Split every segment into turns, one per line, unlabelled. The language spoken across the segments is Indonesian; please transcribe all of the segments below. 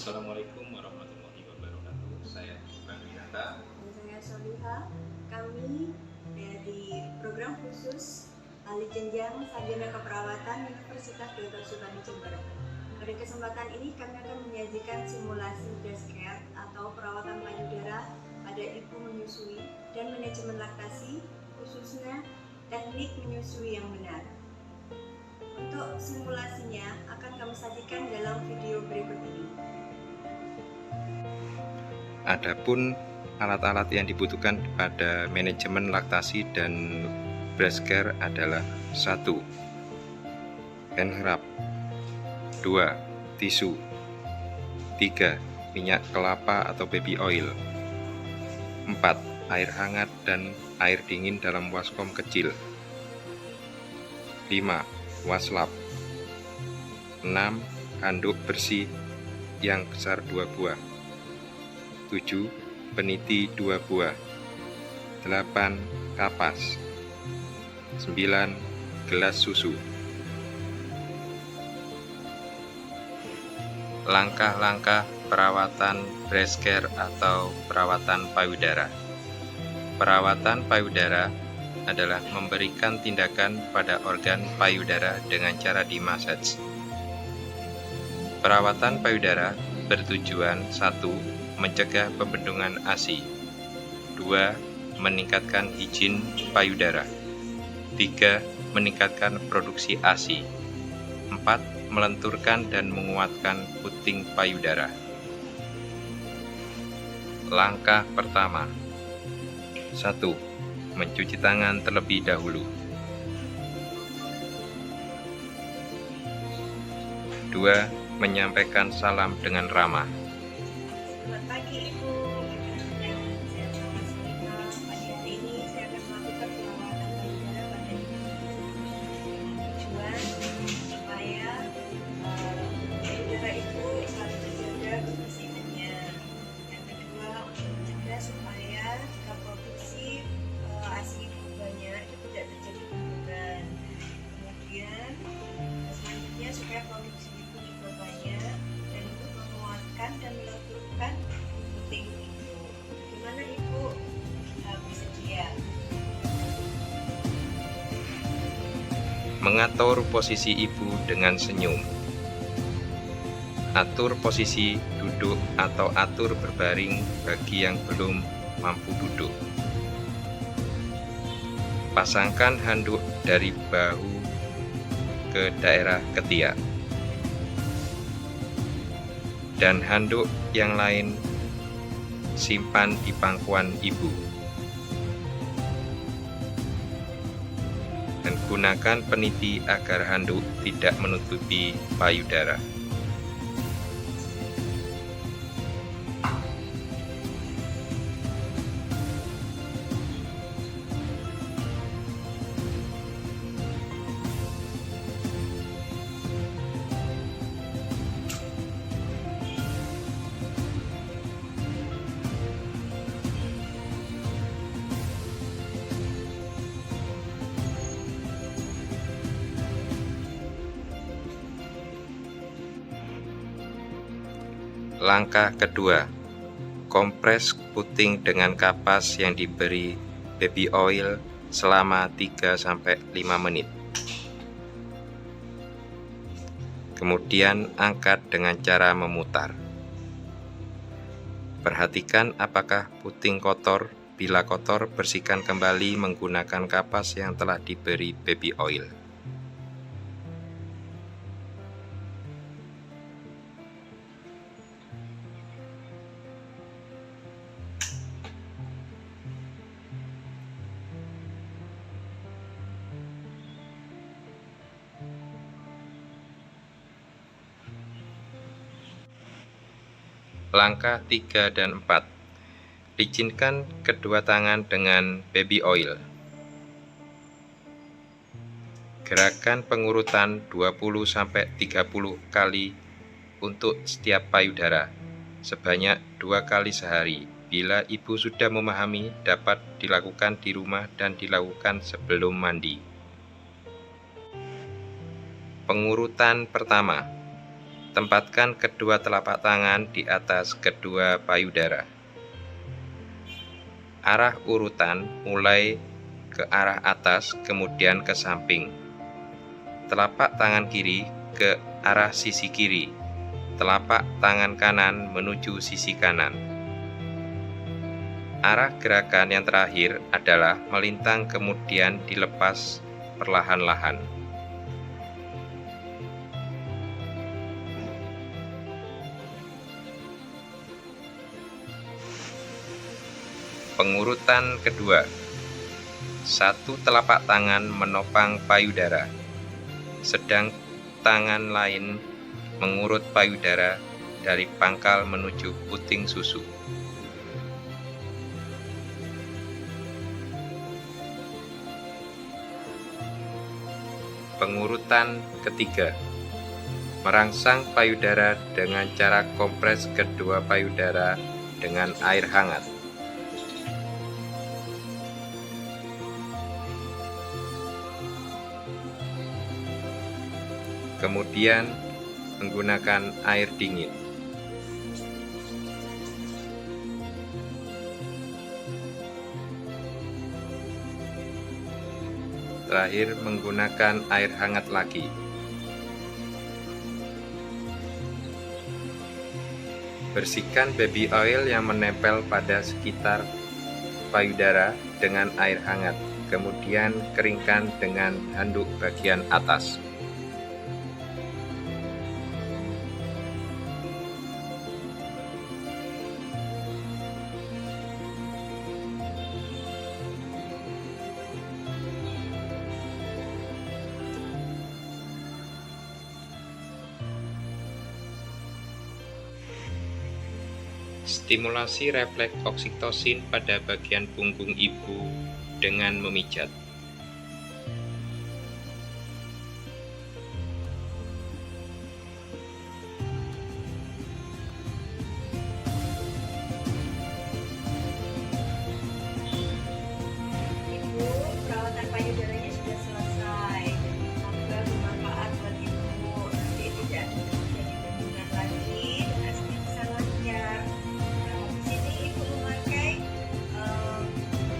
Assalamualaikum warahmatullahi wabarakatuh. Saya Bang Winata.
Dan saya Soliha. Kami dari program khusus ahli jenjang sarjana keperawatan Universitas Dr. Sutomo Jember. Pada kesempatan ini kami akan menyajikan simulasi breast care atau perawatan payudara pada ibu menyusui dan manajemen laktasi, khususnya teknik menyusui yang benar. Untuk simulasinya akan kami sajikan dalam video berikut ini.
Adapun alat-alat yang dibutuhkan pada manajemen laktasi dan breast care adalah 1. Hand wrap, 2. Tisu, 3. Minyak kelapa atau baby oil, 4. Air hangat dan air dingin dalam waskom kecil, 5. Waslap, 6. Handuk bersih yang besar 2 buah, 7. Peniti 2 buah, 8. Kapas, 9. Gelas susu. Langkah-langkah perawatan breast care atau perawatan payudara. Perawatan payudara adalah memberikan tindakan pada organ payudara dengan cara dimassage. Perawatan payudara bertujuan 1. Mencegah pembendungan ASI, 2. Meningkatkan higien payudara, 3. Meningkatkan produksi ASI, 4. Melenturkan dan menguatkan puting payudara. Langkah pertama, 1. Mencuci tangan terlebih dahulu, 2. Menyampaikan salam dengan ramah.
Selamat pagi Ibu, saya Mama Soliha. Pagi hari ini saya akan melakukan perawatan payudara pada ibu dengan tujuan supaya payudara itu selalu terjaga kebersihannya. Yang kedua, untuk mencegah supaya jika produksi ASI ibu banyak itu tidak terjadi pemburuan. Kemudian selanjutnya supaya produksi ibu juga banyak dan untuk menguatkan dan melenturkan puting ibu. Gimana Ibu bersedia?
Mengatur posisi ibu dengan senyum. Atur posisi duduk atau atur berbaring bagi yang belum mampu duduk. Pasangkan handuk dari bahu ke daerah ketiak, dan handuk yang lain simpan di pangkuan ibu. Dan gunakan peniti agar handuk tidak menutupi payudara. Langkah kedua, kompres puting dengan kapas yang diberi baby oil selama 3-5 menit. Kemudian angkat dengan cara memutar. Perhatikan apakah puting kotor. Bila kotor, bersihkan kembali menggunakan kapas yang telah diberi baby oil. Langkah 3 dan 4. Licinkan kedua tangan dengan baby oil. Gerakan pengurutan 20-30 kali untuk setiap payudara, sebanyak 2 kali sehari. Bila ibu sudah memahami, dapat dilakukan di rumah dan dilakukan sebelum mandi. Pengurutan pertama, Tempatkan kedua telapak tangan di atas kedua payudara. Arah urutan mulai ke arah atas, kemudian ke samping. Telapak tangan kiri ke arah sisi kiri. Telapak tangan kanan menuju sisi kanan. Arah gerakan yang terakhir adalah melintang kemudian dilepas perlahan-lahan. Pengurutan kedua. 1 telapak tangan menopang payudara, sedang tangan lain mengurut payudara dari pangkal menuju puting susu. Pengurutan ketiga. Merangsang payudara dengan cara kompres kedua payudara dengan air hangat. Kemudian menggunakan air dingin. Terakhir menggunakan air hangat lagi. Bersihkan baby oil yang menempel pada sekitar payudara dengan air hangat, kemudian keringkan dengan handuk bagian atas. Stimulasi refleks oksitosin pada bagian punggung ibu dengan memijat.
Ibu, perawatan payudaranya sudah selesai. Semoga bermanfaat bagi ibu. Nanti tidak jadi kebingungan lagi, hasilnya bisa lancar. Nah, di sini ibu memakai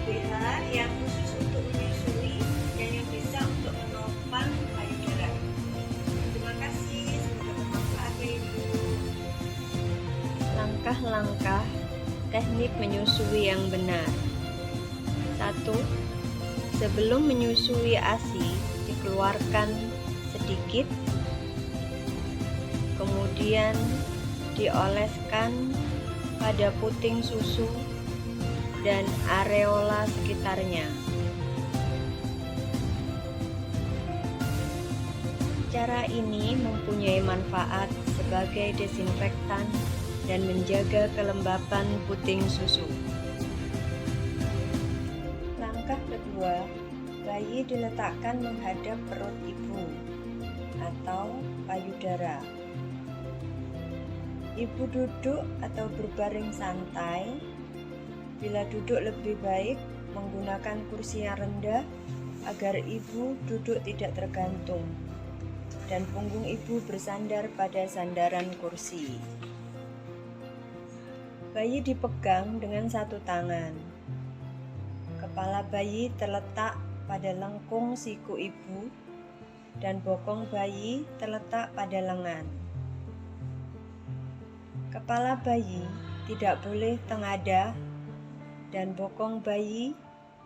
BH yang khusus untuk menyusui dan yang bisa untuk menopang payudara. Terima kasih, semoga bermanfaat ya ibu.
Langkah-langkah teknik menyusui yang benar. 1. Sebelum menyusui ASI, dikeluarkan sedikit, kemudian dioleskan pada puting susu dan areola sekitarnya. Cara ini mempunyai manfaat sebagai desinfektan dan menjaga kelembapan puting susu. Langkah kedua, bayi diletakkan menghadap perut ibu atau payudara. Ibu duduk atau berbaring santai. Bila duduk lebih baik, menggunakan kursi yang rendah agar ibu duduk tidak tergantung dan punggung ibu bersandar pada sandaran kursi. Bayi dipegang dengan satu tangan. Kepala bayi terletak pada lengkung siku ibu dan bokong bayi terletak pada lengan. Kepala bayi tidak boleh tengadah dan bokong bayi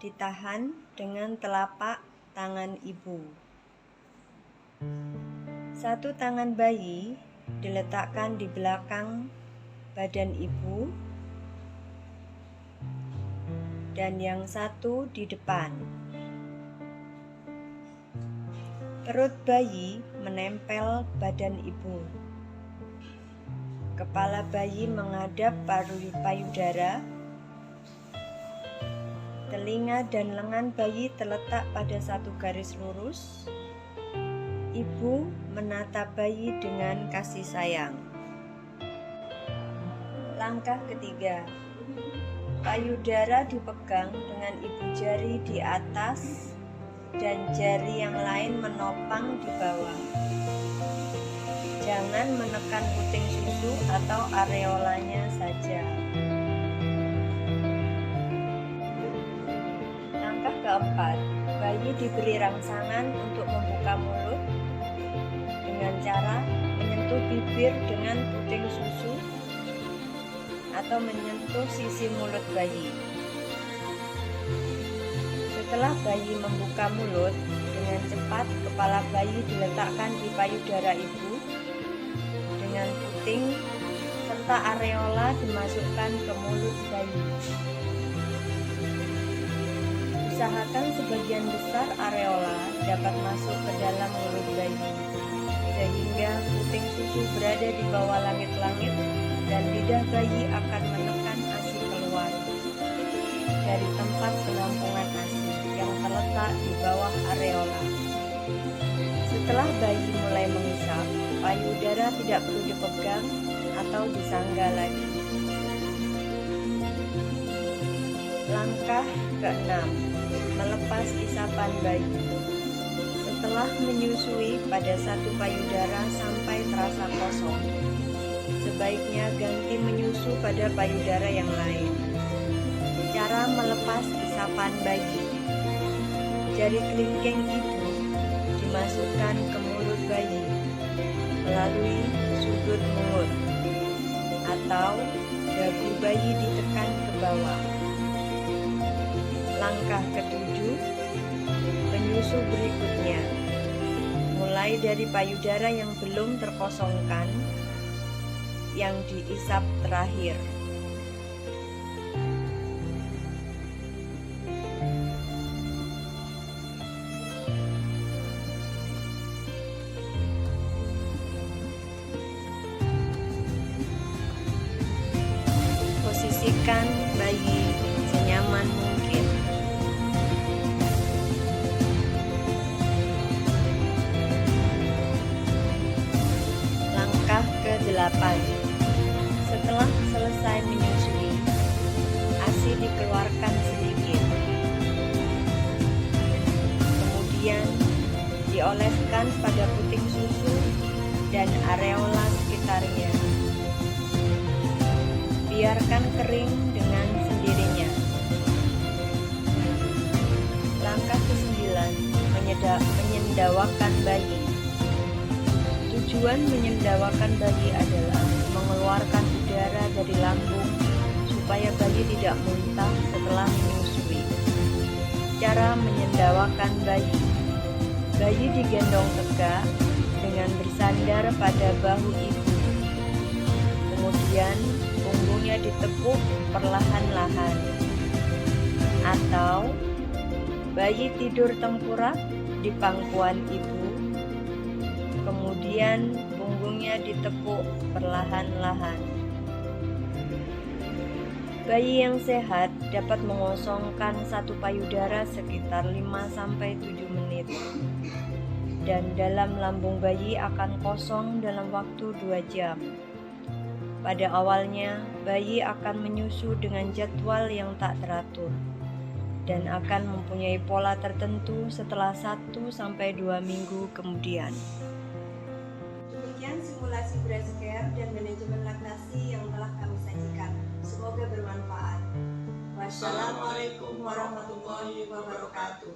ditahan dengan telapak tangan ibu. Satu tangan bayi diletakkan di belakang badan ibu dan yang satu di depan. Perut bayi menempel badan ibu. Kepala bayi menghadap payudara. Telinga dan lengan bayi terletak pada satu garis lurus. Ibu menatap bayi dengan kasih sayang. Langkah ketiga, payudara dipegang dengan ibu jari di atas dan jari yang lain menopang di bawah. Jangan menekan puting susu atau areolanya saja. Langkah keempat, bayi diberi rangsangan untuk membuka mulut dengan cara menyentuh bibir dengan puting susu atau menyentuh sisi mulut bayi. Setelah bayi membuka mulut, dengan cepat kepala bayi diletakkan di payudara ibu dengan puting serta areola dimasukkan ke mulut bayi. Usahakan sebagian besar areola dapat masuk ke dalam mulut bayi, sehingga puting susu berada di bawah langit-langit dan lidah bayi akan menekan ASI keluar dari tempat penampungan ASI yang terletak di bawah areola. Setelah bayi mulai mengisap, payudara tidak perlu dipegang atau disangga lagi. Langkah ke-6, melepas isapan bayi. Setelah menyusui pada satu payudara sampai terasa kosong, sebaiknya ganti menyusu pada payudara yang lain. Cara melepas isapan bayi: jari kelingking ibu dimasukkan ke mulut bayi melalui sudut mulut atau dagu bayi ditekan ke bawah. Langkah ke-7, penyusu berikutnya, mulai dari payudara yang belum terkosongkan, yang diisap terakhir. Posisikan bayi senyaman mungkin. Langkah ke-8, setelah selesai menyusui, ASI dikeluarkan sedikit. Kemudian dioleskan pada puting susu dan areola sekitarnya. Biarkan kering dengan sendirinya. Langkah ke-9, menyendawakan bayi. Tujuan menyendawakan bayi adalah mengeluarkan udara dari lambung supaya bayi tidak muntah setelah menyusui. Cara menyendawakan bayi: bayi digendong tegak dengan bersandar pada bahu ibu. Kemudian punggungnya ditepuk perlahan-lahan, atau bayi tidur tengkurap di pangkuan ibu, kemudian punggungnya ditepuk perlahan-lahan. Bayi yang sehat dapat mengosongkan satu payudara sekitar 5-7 menit, dan dalam lambung bayi akan kosong dalam waktu 2 jam. Pada awalnya, bayi akan menyusu dengan jadwal yang tak teratur dan akan mempunyai pola tertentu setelah 1-2 minggu kemudian. Demikian simulasi breast care dan manajemen laktasi yang telah kami sajikan. Semoga bermanfaat. Wassalamualaikum warahmatullahi wabarakatuh.